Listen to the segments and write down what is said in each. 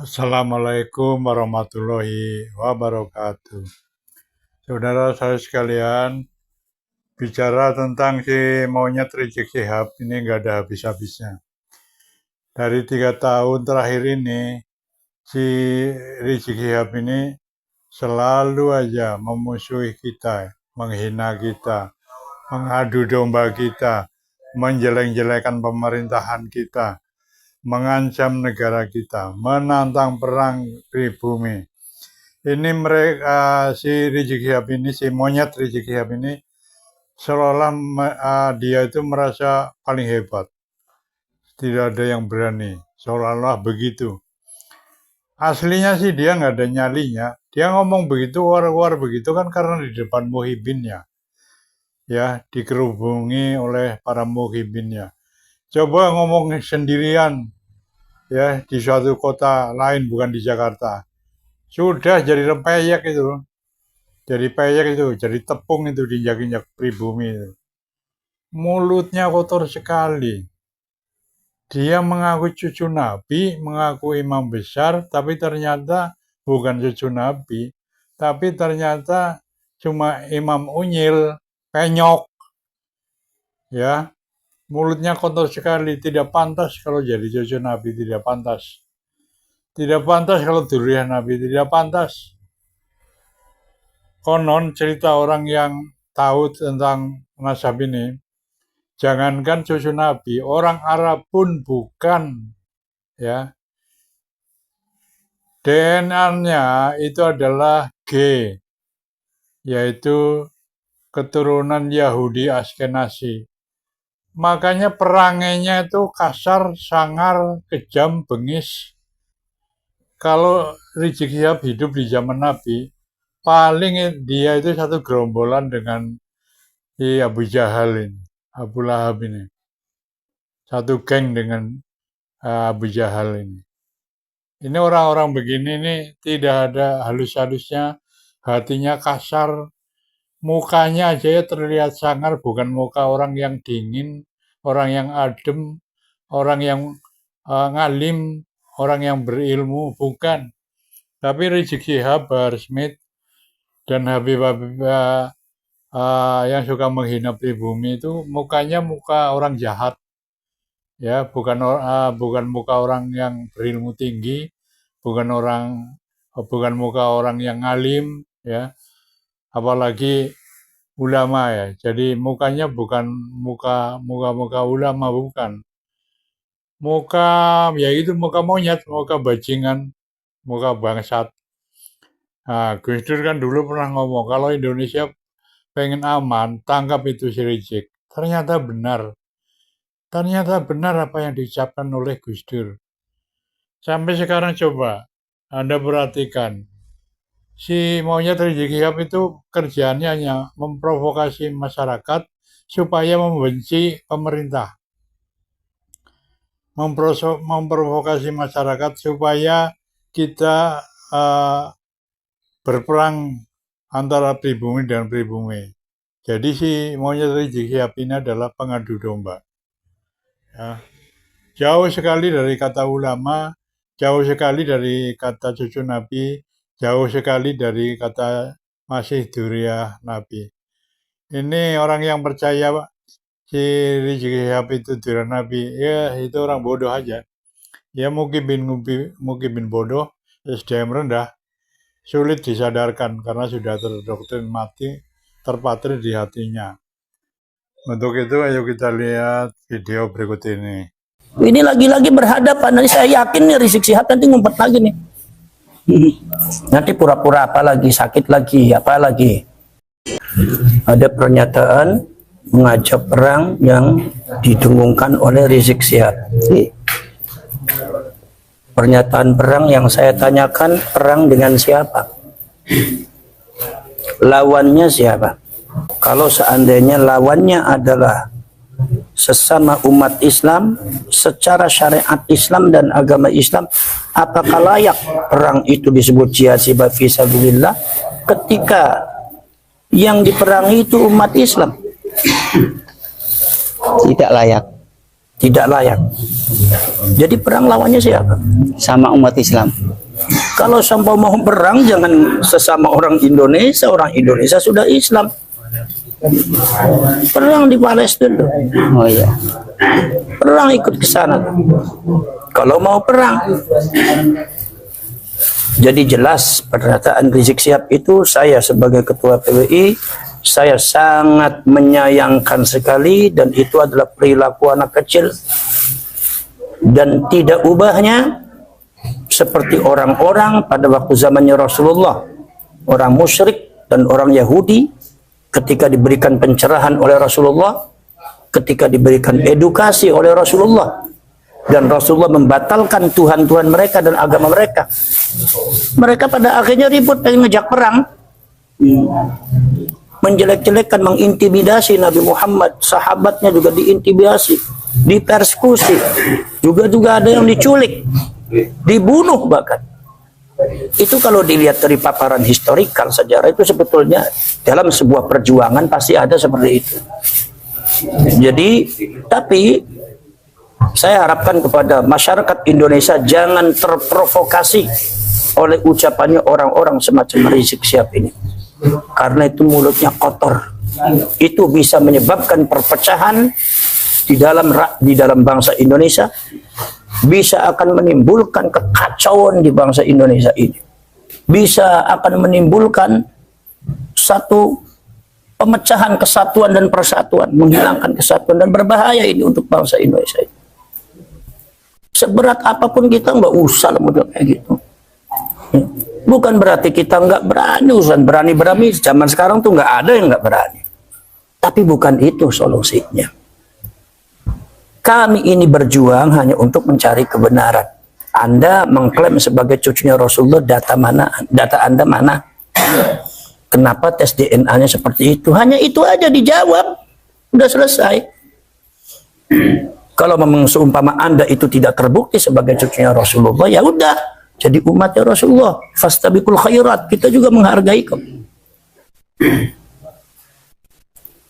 Assalamualaikum warahmatullahi wabarakatuh. Saudara saya sekalian, bicara tentang si monyet Rizik Syihab ini nggak ada habis-habisnya. Dari 3 tahun terakhir ini, si Rizik Syihab ini selalu aja memusuhi kita, menghina kita, mengadu domba kita, menjelek-jelekan pemerintahan kita, mengancam negara kita, menantang perang pribumi. Ini mereka si Rizik Syihab ini, si monyet Rizik Syihab ini seolah-olah dia itu merasa paling hebat. Tidak ada yang berani, seolah-olah begitu. Aslinya sih dia nggak ada nyalinya. Dia ngomong begitu, war-war begitu kan karena di depan muhibinnya. Ya, dikerubungi oleh para muhibinnya. Coba ngomong sendirian ya di suatu kota lain bukan di Jakarta. Sudah jadi rempeyek itu. Jadi peyek itu, jadi tepung itu diinjak-injak pribumi itu. Mulutnya kotor sekali. Dia mengaku cucu Nabi, mengaku imam besar, tapi ternyata bukan cucu Nabi. Tapi ternyata cuma imam unyil, penyok. Ya, mulutnya kotor sekali, tidak pantas kalau jadi cucu Nabi, tidak pantas. Tidak pantas kalau durian Nabi, tidak pantas. Konon cerita orang yang tahu tentang nasab ini, jangankan cucu Nabi, orang Arab pun bukan, ya. DNA-nya itu adalah G, yaitu keturunan Yahudi Askenazi. Makanya perangainya itu kasar, sangar, kejam, bengis. Kalau Rizik Syihab hidup di zaman Nabi, paling dia itu satu gerombolan dengan Abu Jahal ini, Abu Lahab ini. Satu geng dengan Abu Jahal ini. Ini orang-orang begini nih tidak ada halus-halusnya, hatinya kasar, mukanya aja ya terlihat sangar, bukan muka orang yang dingin, orang yang adem, orang yang ngalim, orang yang berilmu, bukan. Tapi Rizik Syihab, Bahar Smith, dan Habib-Habib yang suka menghina pribumi itu mukanya muka orang jahat. Ya, bukan muka orang yang berilmu tinggi, bukan muka orang yang ngalim, ya, apalagi ulama ya. Jadi mukanya bukan muka ulama, bukan. Muka ya itu muka monyet, muka bajingan, muka bangsat. Nah, Gus Dur kan dulu pernah ngomong kalau Indonesia pengen aman, tangkap itu si Rizik. Ternyata benar. Ternyata benar apa yang diucapkan oleh Gus Dur. Sampai sekarang coba Anda perhatikan. Si monyet Rizik Syihab itu kerjaannya hanya memprovokasi masyarakat supaya membenci pemerintah. Memprovokasi masyarakat supaya kita berperang antara pribumi dan pribumi. Jadi si monyet Rizik Syihab ini adalah pengadu domba. Ya. Jauh sekali dari kata ulama, jauh sekali dari kata cucu Nabi, jauh sekali dari kata masih duriah Nabi. Ini orang yang percaya si Rizik Syihab itu duriah Nabi, ya itu orang bodoh aja. Ya mungkin bodoh, SDM rendah, sulit disadarkan karena sudah terdoktrin mati, terpatri di hatinya. Untuk itu ayo kita lihat video berikut ini. Ini lagi-lagi berhadapan. Nanti saya yakin nih Rizik Syihab nanti ngumpet lagi nih. Nanti pura-pura apa lagi, sakit lagi, apa lagi. Ada pernyataan mengajak perang yang didengungkan oleh Rizik Syihab. Pernyataan perang yang saya tanyakan, perang dengan siapa? Lawannya siapa? Kalau seandainya lawannya adalah sesama umat Islam, secara syariat Islam dan agama Islam, apakah layak perang itu disebut jihad fi sabilillah ketika yang diperangi itu umat Islam? Tidak layak. tidak layak. Jadi perang lawannya siapa? Sama umat Islam. Kalau sampai mau perang, jangan sesama orang Indonesia. Orang Indonesia sudah Islam. Perang di Palestina. Oh iya. Perang ikut ke sana. Kalau mau perang. Jadi jelas pernyataan Rizik Syihab itu, saya sebagai ketua PWI, saya sangat menyayangkan sekali, dan itu adalah perilaku anak kecil. Dan tidak ubahnya seperti orang-orang pada waktu zamannya Rasulullah, orang musyrik dan orang Yahudi, ketika diberikan pencerahan oleh Rasulullah, ketika diberikan edukasi oleh Rasulullah, dan Rasulullah membatalkan Tuhan-Tuhan mereka dan agama mereka, mereka pada akhirnya ribut pengen ngejak perang, menjelek-jelekkan, mengintimidasi Nabi Muhammad, sahabatnya juga diintimidasi, dipersekusi, juga ada yang diculik, dibunuh bahkan. Itu kalau dilihat dari paparan historikal sejarah, itu sebetulnya dalam sebuah perjuangan pasti ada seperti itu. Jadi, tapi saya harapkan kepada masyarakat Indonesia jangan terprovokasi oleh ucapannya orang-orang semacam Rizik Syihab ini, karena itu mulutnya kotor. Itu bisa menyebabkan perpecahan di dalam bangsa Indonesia, bisa akan menimbulkan kekacauan di bangsa Indonesia ini, bisa akan menimbulkan satu pemecahan kesatuan dan persatuan, menghilangkan kesatuan, dan berbahaya ini untuk bangsa Indonesia ini. Seberat apapun kita nggak usah lah model kayak gitu. Bukan berarti kita nggak berani, urusan berani. Zaman sekarang tuh nggak ada yang nggak berani. Tapi bukan itu solusinya. Kami ini berjuang hanya untuk mencari kebenaran. Anda mengklaim sebagai cucunya Rasulullah, data Anda mana? Kenapa tes DNA-nya seperti itu? Hanya itu aja dijawab. Udah selesai. Kalau memang seumpama Anda itu tidak terbukti sebagai cucunya Rasulullah, ya udah, jadi umatnya Rasulullah. Fastabiqul khairat, kita juga menghargai kok.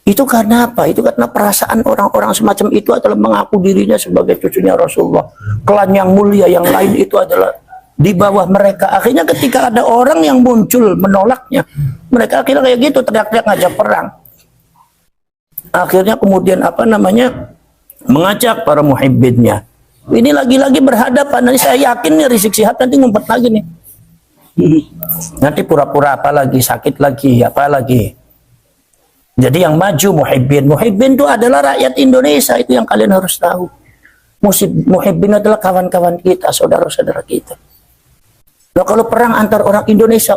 Itu karena apa? Itu karena perasaan orang-orang semacam itu adalah mengaku dirinya sebagai cucunya Rasulullah. Klan yang mulia yang lain itu adalah di bawah mereka. Akhirnya ketika ada orang yang muncul menolaknya, mereka akhirnya kayak gitu, teriak-teriak ngajak perang. Akhirnya kemudian mengajak para muhibbinnya. Ini lagi-lagi berhadapan. Nanti saya yakin nih Rizik Syihab nanti ngumpet lagi nih. Nanti pura-pura apa lagi, sakit lagi, apa lagi. Jadi yang maju muhibbin. Muhibbin itu adalah rakyat Indonesia, itu yang kalian harus tahu. Muhibbin adalah kawan-kawan kita, saudara-saudara kita. Nah, kalau perang antar orang Indonesia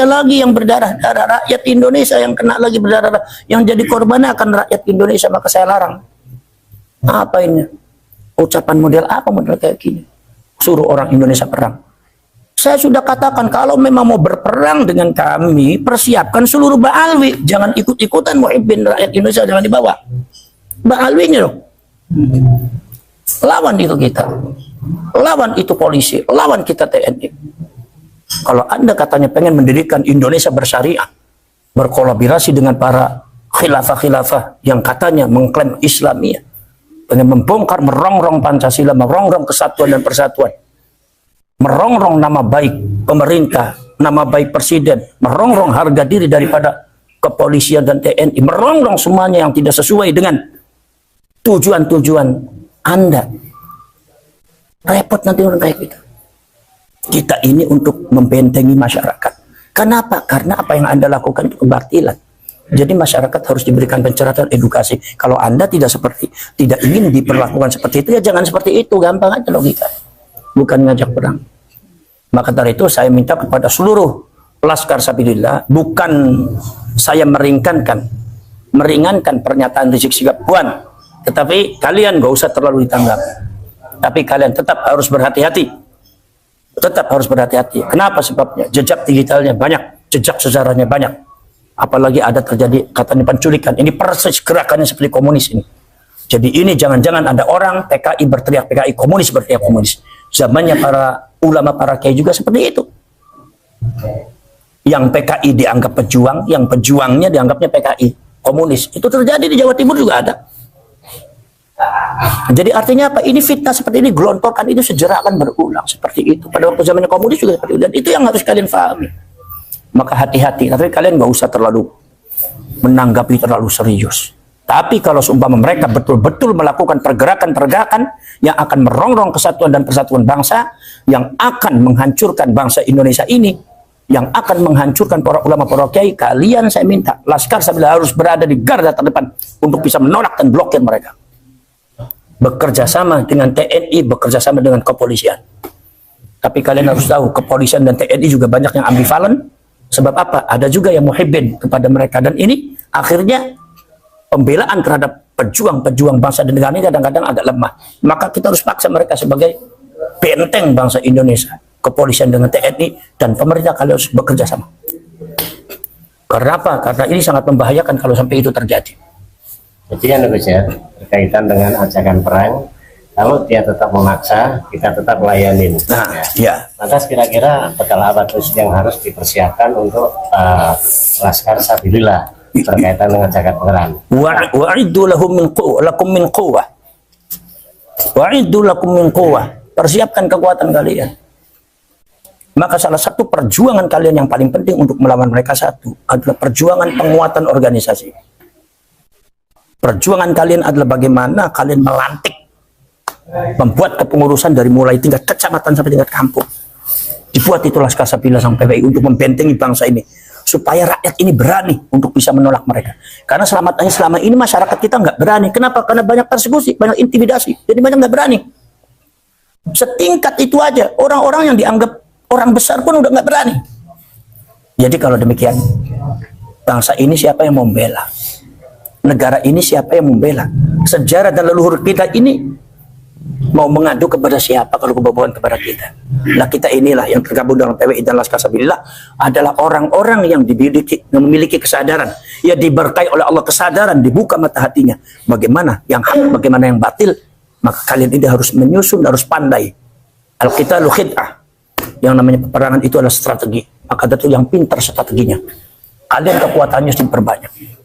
lagi yang berdarah-darah, rakyat Indonesia yang kena lagi berdarah, yang jadi korban akan rakyat Indonesia, maka saya larang. Apa ini? Ucapan model apa model kayak gini? Suruh orang Indonesia perang. Saya sudah katakan, kalau memang mau berperang dengan kami, persiapkan seluruh Ba'alwi. Jangan ikut-ikutan muhibbin rakyat Indonesia, jangan dibawa. Ba'alwinya loh. Lawan itu kita. Lawan itu polisi. Lawan kita TNI. Kalau Anda katanya pengen mendirikan Indonesia bersyariah, berkolaborasi dengan para khilafah-khilafah yang katanya mengklaim Islamiyah, pengen membongkar, merongrong Pancasila, merongrong kesatuan dan persatuan, merongrong nama baik pemerintah, nama baik presiden, merongrong harga diri daripada kepolisian dan TNI, merongrong semuanya yang tidak sesuai dengan tujuan-tujuan Anda. Repot nanti orang kayak gitu. Kita ini untuk membentengi masyarakat. Kenapa? Karena apa yang Anda lakukan itu kebatilan. Jadi masyarakat harus diberikan pencerahan, edukasi. Kalau Anda tidak ingin diperlakukan seperti itu, ya jangan seperti itu. Gampang aja logika. Bukan ngajak perang. Maka dari itu saya minta kepada seluruh laskar sabilillah, bukan saya meringankan pernyataan Rizik Syihab, tetapi kalian gak usah terlalu ditanggap. Tapi kalian tetap harus berhati-hati. Kenapa sebabnya? Jejak digitalnya banyak, jejak sejarahnya banyak. Apalagi ada terjadi katanya penculikan. Ini persis gerakannya seperti komunis ini. Jadi ini jangan-jangan ada orang PKI berteriak PKI, komunis berteriak komunis. Zamannya para ulama, para kiai juga seperti itu. Yang PKI dianggap pejuang, yang pejuangnya dianggapnya PKI, komunis. Itu terjadi di Jawa Timur juga ada. Jadi artinya apa? Ini fitnah seperti ini gelontorkan itu sejarah akan berulang seperti itu. Pada waktu zamannya komunis juga seperti itu. Dan itu yang harus kalian pahami. Maka hati-hati. Tapi kalian nggak usah terlalu menanggapi terlalu serius. Tapi kalau seumpama mereka betul-betul melakukan pergerakan-pergerakan yang akan merongrong kesatuan dan persatuan bangsa, yang akan menghancurkan bangsa Indonesia ini, yang akan menghancurkan para ulama, para kiai, kalian saya minta Laskar Sabila harus berada di garda terdepan untuk bisa menolak dan blokir mereka. Bekerja sama dengan TNI, bekerja sama dengan kepolisian. Tapi kalian harus tahu, kepolisian dan TNI juga banyak yang ambivalen. Sebab apa? Ada juga yang muhibbin kepada mereka. Dan ini akhirnya pembelaan terhadap pejuang-pejuang bangsa dan negara ini kadang-kadang agak lemah. Maka kita harus paksa mereka sebagai benteng bangsa Indonesia. Kepolisian dengan TNI dan pemerintah kalian harus bekerja sama. Karena apa? Karena ini sangat membahayakan kalau sampai itu terjadi. Jadi kan Gus ya, berkaitan dengan ajakan perang, kalau dia tetap memaksa, kita tetap layanin. Nah, ya. Lantas kira-kira bekal apa terus yang harus dipersiapkan untuk Laskar Sabilillah berkaitan dengan ajakan perang? Wa'iddu lahum lakum min quwwah. Wa'iddu lakum min quwwah. Persiapkan kekuatan kalian. Maka salah satu perjuangan kalian yang paling penting untuk melawan mereka satu adalah perjuangan penguatan organisasi. Perjuangan kalian adalah bagaimana kalian melantik, membuat kepengurusan dari mulai tingkat kecamatan sampai tingkat kampung. Dibuat itu Laskar Sabila sang PWI untuk membentengi bangsa ini, supaya rakyat ini berani untuk bisa menolak mereka. Karena selama ini masyarakat kita nggak berani. Kenapa? Karena banyak persekusi, banyak intimidasi. Jadi banyak nggak berani. Setingkat itu aja, orang-orang yang dianggap orang besar pun udah nggak berani. Jadi kalau demikian, bangsa ini siapa yang membela? Negara ini siapa yang membela? Sejarah dan leluhur kita ini mau mengadu kepada siapa kalau kebobohan kepada kita? Nah, kita inilah yang tergabung dalam PWI dan Laskar Sabilillah adalah orang-orang yang memiliki kesadaran, ya diberkahi oleh Allah kesadaran, dibuka mata hatinya. Bagaimana yang hak, bagaimana yang batil, maka kalian ini harus menyusun, harus pandai. Al-qitalu khid'ah. Yang namanya peperangan itu adalah strategi. Maka itu yang pintar strateginya. Kalian kekuatannya harus diperbanyak.